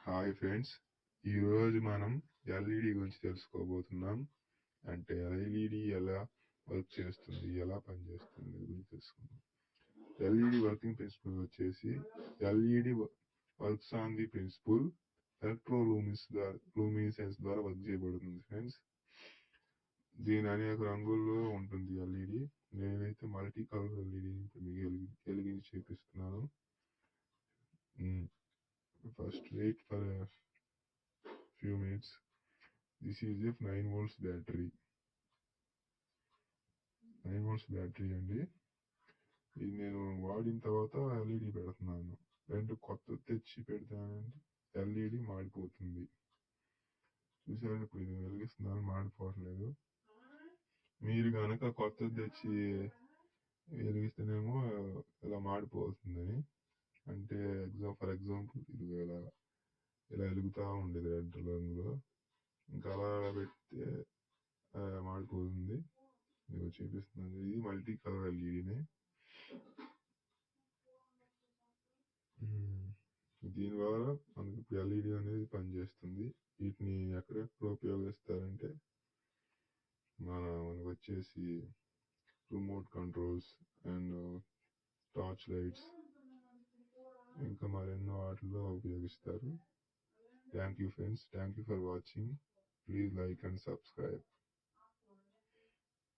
Hi friends, ఈరోజు మనం LED గురించి తెలుసుకోబోతున్నాం. అంటే ఎల్ఈడి ఎలా వర్క్ చేస్తుంది, ఎలా పనిచేస్తుంది గురించి తెలుసుకుందాం. ఎల్ఈడి వర్కింగ్ ప్రిన్సిపల్ వచ్చేసి LED works on the principle luminescence ద్వారా వర్క్ చేయబడుతుంది ఫ్రెండ్స్. దీని అనేక రంగుల్లో ఉంటుంది ఎల్ఈడి. నేనైతే మల్టీ కలర్ ఎల్ఈడి మీకు వెలిగించి చూపిస్తున్నాను. First wait for a few minutes. This is a 9 volts battery. 9 volts battery అండి. ఇది నేను వాడిన తర్వాత ఎల్ఈడి పెడుతున్నాను. కొత్త తెచ్చి పెడతానంటే ఎల్ఈడి మాడిపోతుంది. చూసారు, ఇప్పుడు ఇది వెలిగిస్తున్నాను, మాడిపోవట్లేదు. మీరు కనుక కొత్తది తెచ్చి వెలిగిస్తేనేమో ఇలా మాడిపోతుందని. అంటే ఫర్ ఎగ్జాంపుల్ ఇది ఇలా వెలుగుతూ ఉండేది రెడ్ రంగులో. ఇంకా అలా పెడితే మాడిపోతుంది. మీకు చూపిస్తున్నాను. ఇది మల్టీ కలర్ ఎల్ఈడినే. దీని ద్వారా మనకి ఇప్పుడు ఎల్ఈడి అనేది పనిచేస్తుంది. వీటిని ఎక్కడెక్కడ ఉపయోగిస్తారంటే మనకు వచ్చేసి remote controls and torch lights, ఇంకా మరెన్నో వాటిల్లో ఉపయోగిస్తారు. Thank you friends. Thank you for watching. Please like and subscribe.